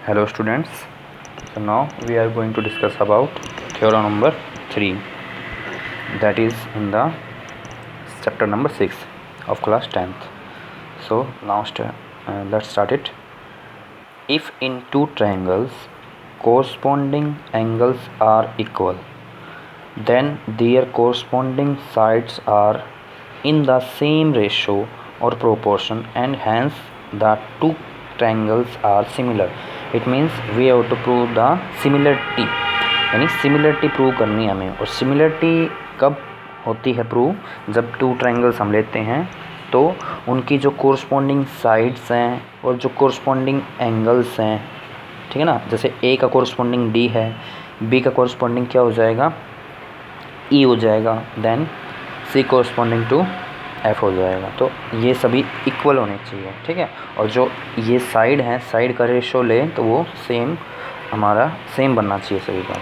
Hello students, so now we are going to discuss about theorem number 3, that is in the chapter number 6 of class 10th. So now let's start it. If in two triangles corresponding angles are equal, then their corresponding sides are in the same ratio or proportion, and hence the two triangles are similar. It means we have to prove the similarity, यानी similarity prove करनी है हमें। और similarity कब होती है prove? जब two triangles हम लेते हैं तो उनकी जो कोरस्पॉन्डिंग साइड्स हैं और जो कोरस्पॉन्डिंग एंगल्स हैं, ठीक है ना। जैसे ए का कोरस्पॉन्डिंग डी है, बी का कोरस्पॉन्डिंग क्या हो जाएगा? ई हो जाएगा, then C corresponding to F हो जाएगा। तो ये सभी इक्वल होने चाहिए, ठीक है। और जो ये साइड है, साइड का रेशो लें तो वो सेम, हमारा सेम बनना चाहिए सभी का।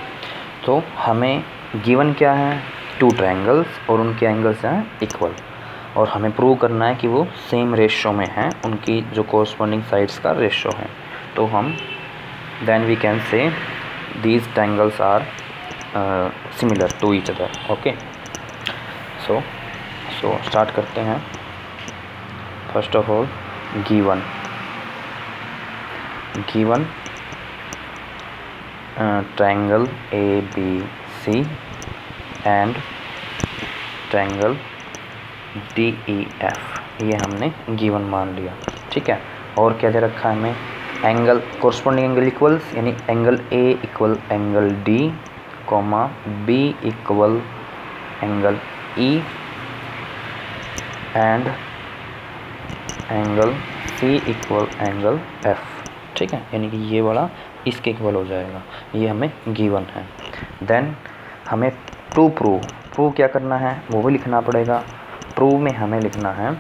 तो हमें गिवन क्या है? टू ट्रायंगल्स और उनके एंगल्स हैं इक्वल, और हमें प्रूव करना है कि वो सेम रेशो में हैं, उनकी जो कोरस्पॉन्डिंग साइड्स का रेशो है। तो हम then we can say these triangles are similar to each other. Okay, so start करते हैं। First of all given triangle A B C and triangle D E F, ये हमने गिवन मान लिया, ठीक है। और क्या दे रखा है हमें? एंगल, कोरस्पॉन्डिंग एंगल इक्वल्स, यानी angle A equal angle D, comma B equal angle E and angle C equal angle F, ठीक है। यानी कि ये वाला इसके इक्वल हो जाएगा, ये हमें गिवन है। देन हमें टू प्रूव क्या करना है वो भी लिखना पड़ेगा। प्रूव में हमें लिखना है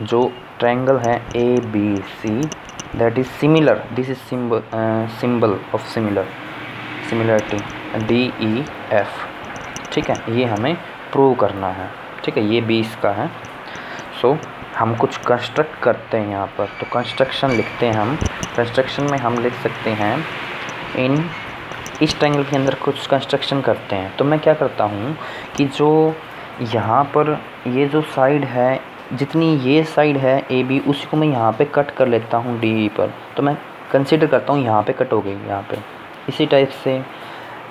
जो ट्रायंगल है A B C that is similar, this is symbol of similarity D E F, ठीक है। ये हमें प्रूव करना है, ठीक है। ये 20 का है। सो हम कुछ कंस्ट्रक्ट करते हैं यहाँ पर, तो कंस्ट्रक्शन लिखते हैं हम। कंस्ट्रक्शन में हम लिख सकते हैं इस ट्रायंगल के अंदर कुछ कंस्ट्रक्शन करते हैं। तो मैं क्या करता हूँ कि जो यहाँ पर ये जो साइड है, जितनी ये साइड है ए बी, उसी को मैं यहाँ पे कट कर लेता हूँ डी ई पर। तो मैं कंसिडर करता हूँ यहाँ पे कट हो गई, यहाँ पे। इसी टाइप से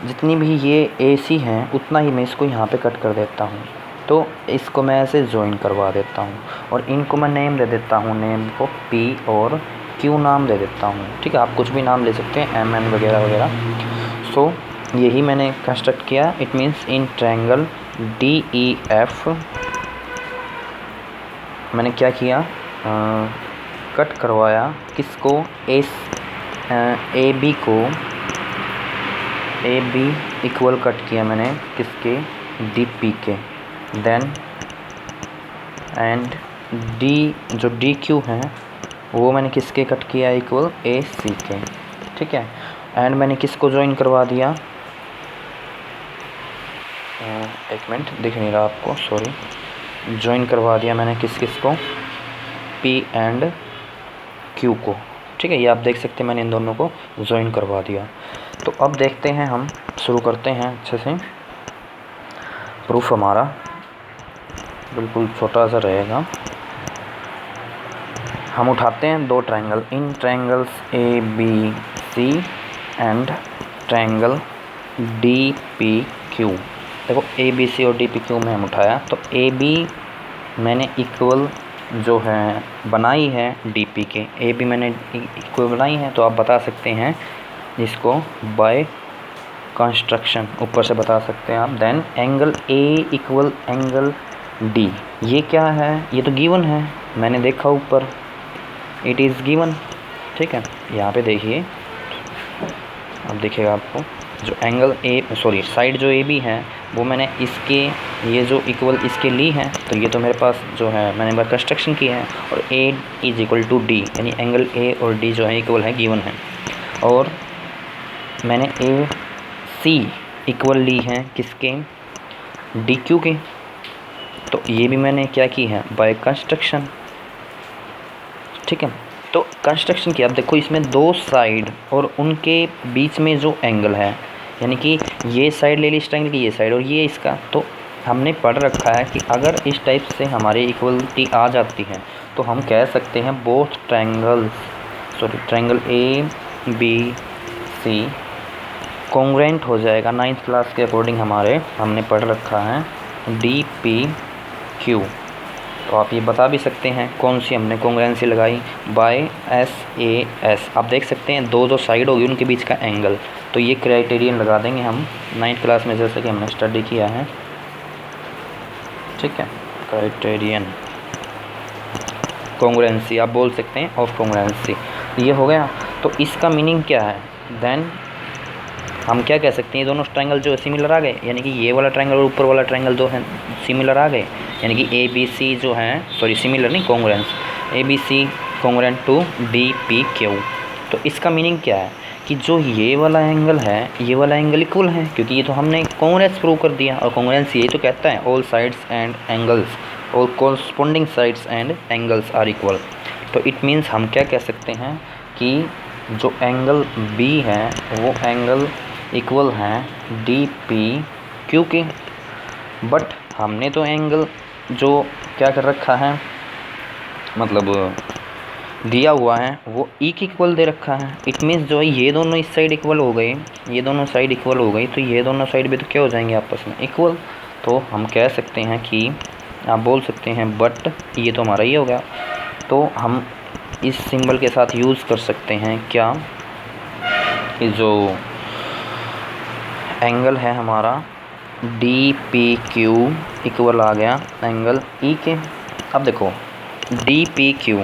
जितनी भी ये ए सी हैं उतना ही मैं इसको यहाँ पे कट कर देता हूँ। तो इसको मैं ऐसे ज्वाइन करवा देता हूँ और इनको मैं नेम दे देता हूँ, नेम को पी और क्यू नाम दे देता हूँ, ठीक है। आप कुछ भी नाम ले सकते हैं, एम एन वगैरह वगैरह। सो यही मैंने कंस्ट्रक्ट किया। It means in triangle D E F मैंने क्या किया? कट करवाया किसको? ए बी को, ए बी इक्वल कट किया मैंने किसके? डी पी के। देन एंड डी, जो डी क्यू है वो मैंने किसके कट किया? इक्वल ए सी के, ठीक है। एंड मैंने किसको ज्वाइन करवा दिया? एक मिनट, दिख नहीं रहा आपको, सॉरी। ज्वाइन करवा दिया मैंने किस को? पी एंड क्यू को, ठीक है। ये आप देख सकते हैं, मैंने इन दोनों को ज्वाइन करवा दिया। तो अब देखते हैं, हम शुरू करते हैं अच्छे से। प्रूफ हमारा बिल्कुल छोटा सा रहेगा। हम उठाते हैं दो ट्रायंगल, इन triangles A B C and triangle D P Q. देखो ए बी सी और डी पी क्यू में हम उठाया, तो ए बी मैंने इक्वल जो है बनाई है डी पी के, ए बी मैंने इक्वल बनाई है। तो आप बता सकते हैं इसको बाय कंस्ट्रक्शन, ऊपर से बता सकते हैं आप। Then angle A equal angle D, ये क्या है? ये तो गिवन है, मैंने देखा ऊपर, इट इज़ गिवन, ठीक है। यहाँ पे देखिए, अब दिखेगा आपको जो एंगल साइड जो ए बी है वो मैंने इसके, ये जो इक्वल इसके ली है। तो ये तो मेरे पास जो है मैंने बार कंस्ट्रक्शन किया है, और ए इज इक्वल टू डी, यानी एंगल ए और डी जो है इक्वल है, गिवन है। और मैंने ए सी इक्वल ली है किसके? डी क्यू के। तो ये भी मैंने क्या की है? बाय कंस्ट्रक्शन, ठीक है। तो कंस्ट्रक्शन की अब देखो, इसमें दो साइड और उनके बीच में जो एंगल है, यानी कि ये साइड ले ली इस ट्रायंगल की, ये साइड और ये इसका, तो हमने पढ़ रखा है कि अगर इस टाइप से हमारे इक्वलिटी आ जाती है तो हम कह सकते हैं both triangle A B C congruent हो जाएगा। 9th क्लास के अकॉर्डिंग हमने पढ़ रखा है डी पी क्यू। तो आप ये बता भी सकते हैं कौन सी हमने कॉन्ग्रुएंसी लगाई, बाय एस ए एस। आप देख सकते हैं दो जो साइड होगी उनके बीच का एंगल, तो ये क्राइटेरियन लगा देंगे हम 9th क्लास में जैसे कि हमने स्टडी किया है। ठीक है, क्राइटेरियन कॉन्ग्रुएंसी आप बोल सकते हैं ऑफ कॉन्ग्रुएंसी, ये हो गया। तो इसका मीनिंग क्या है, देन हम क्या कह सकते हैं, ये दोनों ट्रायंगल जो सिमिलर आ गए, यानी कि ये वाला ट्रायंगल और ऊपर वाला ट्रायंगल जो है सिमिलर आ गए, यानी कि ए बी सी जो है, सॉरी सिमिलर नहीं, congruence, A B C congruent to D P Q. तो इसका मीनिंग क्या है कि जो ये वाला एंगल है ये वाला एंगल इक्वल है, क्योंकि ये तो हमने कॉन्ग्रुएंस प्रूव कर दिया, और कॉन्ग्रुएंस ये तो कहता है all sides and angles, all corresponding sides and angles are equal. तो इट मीन्स हम क्या कह सकते हैं कि जो एंगल बी है वो एंगल इक्वल हैं डी पी क्यू के। बट हमने तो एंगल जो क्या कर रखा है, मतलब दिया हुआ है, वो ई के इक्वल दे रखा है। इट मीन्स जो है ये दोनों इस साइड इक्वल हो गए, ये दोनों साइड इक्वल हो गई, तो ये दोनों साइड भी तो क्या हो जाएंगे आपस में इक्वल। तो हम कह सकते हैं कि आप बोल सकते हैं बट ये तो हमारा ये हो गया, तो हम इस सिंबल के साथ यूज़ कर सकते हैं क्या, कि जो एंगल है हमारा डी पी क्यू इक्वल आ गया एंगल ई के। अब देखो डी पी क्यू,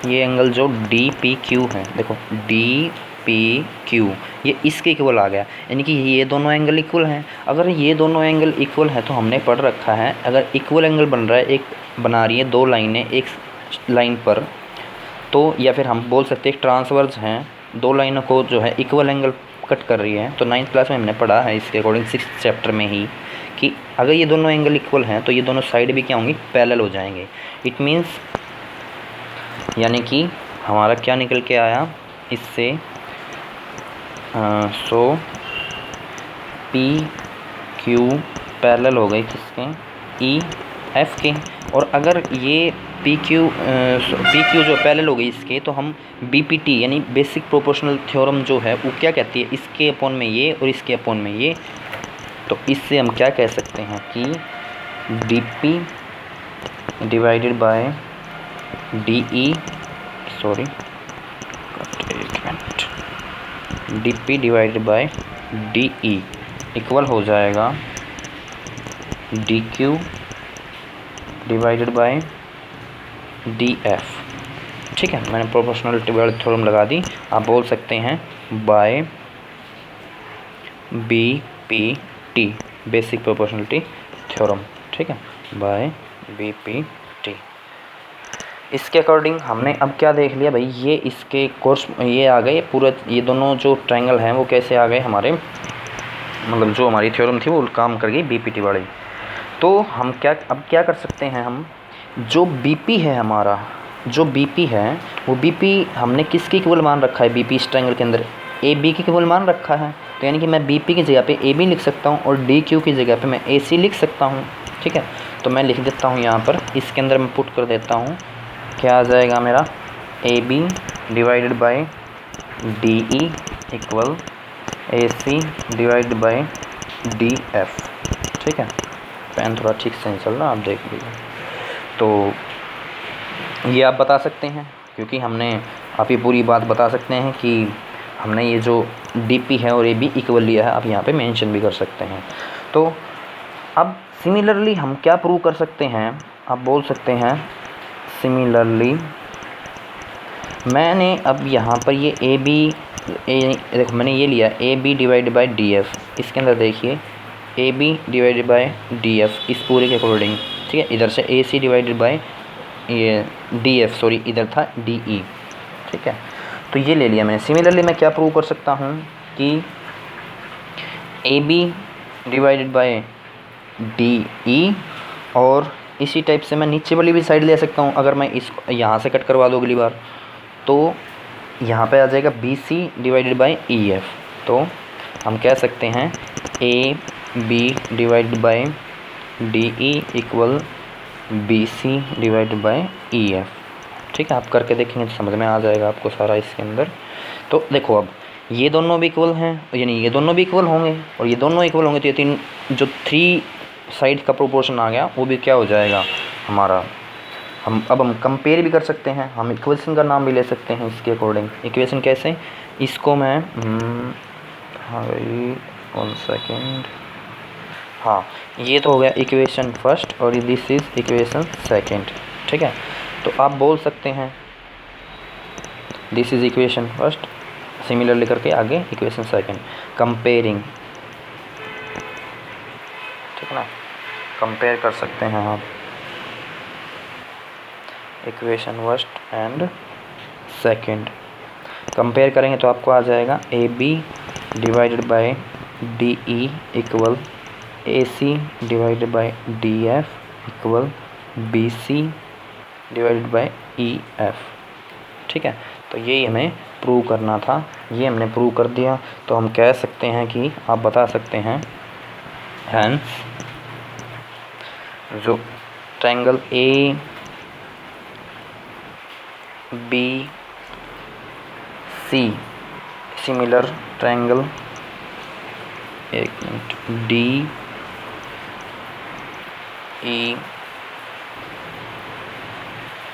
ये एंगल जो डी पी क्यू है, देखो डी पी क्यू ये इसके इक्वल आ गया, यानी कि ये दोनों एंगल इक्वल हैं। अगर ये दोनों एंगल इक्वल है तो हमने पढ़ रखा है, अगर इक्वल एंगल बन रहा है, एक बना रही है दो लाइनें एक लाइन पर, तो या फिर हम बोल सकते हैं ट्रांसवर्स हैं, दो लाइनों को जो है इक्वल एंगल कट कर रही है। तो 9th क्लास में हमने पढ़ा है इसके अकॉर्डिंग 6th चैप्टर में ही कि अगर ये दोनों एंगल इक्वल हैं तो ये दोनों साइड भी क्या होंगी, पैरेलल हो जाएंगे। इट मीन्स यानी कि हमारा क्या निकल के आया इससे, सो पी क्यू पैरेलल हो गई किसके, ई एफ के। और अगर ये पी क्यू जो पैरेलल हो गई इसके, तो हम बी पी टी यानी बेसिक प्रोपोर्शनल थ्योरम जो है वो क्या कहती है, इसके अपॉन में ये और इसके अपॉन में ये। तो इससे हम क्या कह सकते हैं कि D P divided by D E, sorry D P divided by D E equal हो जाएगा D Q divided by D F. ठीक है, मैंने प्रोपोर्शनलिटी वाली थ्योरम लगा दी, आप बोल सकते हैं by B P T, basic proportionality theorem. ठीक है, बाय बी पी टी। इसके अकॉर्डिंग हमने अब क्या देख लिया भाई, ये इसके कोर्स ये आ गए पूरा, ये दोनों जो ट्रायंगल हैं वो कैसे आ गए हमारे, मतलब जो हमारी थ्योरम थी वो काम कर गई बीपीटी वाली। तो हम अब क्या कर सकते हैं, हम जो बीपी है हमारा, जो बीपी है वो बीपी हमने किसके इक्वल मान रखा है, बीपी इस ट्रायंगल के अंदर ए बी के इक्वल मान रखा है। तो यानी कि मैं बीपी की जगह पे ए बी लिख सकता हूँ और डी क्यू की जगह पे मैं ए सी लिख सकता हूँ। ठीक है, तो मैं लिख देता हूँ यहाँ पर, इसके अंदर मैं पुट कर देता हूँ, क्या आ जाएगा मेरा, A B divided by D E equal A C divided by D F. ठीक है, पेन थोड़ा ठीक से नहीं चल रहा, आप देख लीजिए। तो ये आप बता सकते हैं, क्योंकि हमने आप ये पूरी बात बता सकते हैं कि हमने ये जो डी पी है और ए बी इक्वल लिया है, आप यहाँ पे मेंशन भी कर सकते हैं। तो अब सिमिलरली हम क्या प्रूव कर सकते हैं, आप बोल सकते हैं सिमिलरली मैंने अब यहाँ पर ये ए बी, देखो मैंने ये लिया A B divided by D F, इसके अंदर देखिए A B divided by D F इस पूरे के अकॉर्डिंग। ठीक है, इधर से ए सी डिवाइडेड बाई ये डी एफ, सॉरी इधर था डी ई। ठीक है, तो ये ले लिया मैंने। सिमिलरली मैं क्या प्रूव कर सकता हूँ कि A B divided by D E, और इसी टाइप से मैं नीचे वाली भी साइड ले सकता हूँ, अगर मैं इसको यहाँ से कट करवा दूँ अगली बार तो यहाँ पे आ जाएगा B C divided by E F. तो हम कह सकते हैं A B divided by D E equal B C divided by E F. ठीक है, आप करके देखेंगे तो समझ में आ जाएगा आपको सारा इसके अंदर। तो देखो अब ये दोनों भी इक्वल हैं, यानी ये दोनों भी इक्वल होंगे और ये दोनों इक्वल होंगे, तो ये तीन जो 3 साइड का प्रोपोर्शन आ गया वो भी क्या हो जाएगा हमारा। हम कंपेयर भी कर सकते हैं, हम इक्वेशन का नाम भी ले सकते हैं इसके अकॉर्डिंग। इक्वेशन कैसे, इसको मैं हाँ भाई 1 सेकेंड, हाँ ये तो हो गया इक्वेशन फर्स्ट और दिस इज़ इक्वेशन सेकंड। ठीक है, तो आप बोल सकते हैं this is equation first, similarly करके आगे इक्वेशन सेकंड, कंपेयरिंग। ठीक है ना, कंपेयर कर सकते हैं आप equation first and second. Compare करेंगे तो आपको आ जाएगा A B divided by D E equal A C divided by D F equal B C divided by E F. ठीक है, तो यही हमें प्रूव करना था, ये हमने प्रूव कर दिया। तो हम कह सकते हैं कि आप बता सकते हैं हेंस जो triangle A B C similar triangle एक मिनट डी ई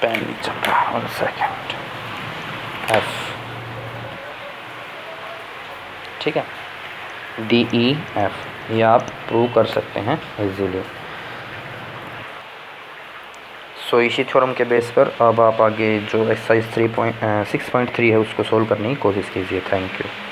पेन नहीं चल रहा 1 सेकेंड एफ। ठीक है, डी ई एफ ये आप प्रूव कर सकते हैं इजीली। सो इसी थ्योरम के बेस पर अब आप आगे जो एक्सरसाइज 6.3 है उसको सोल्व करने की कोशिश कीजिए। Thank you.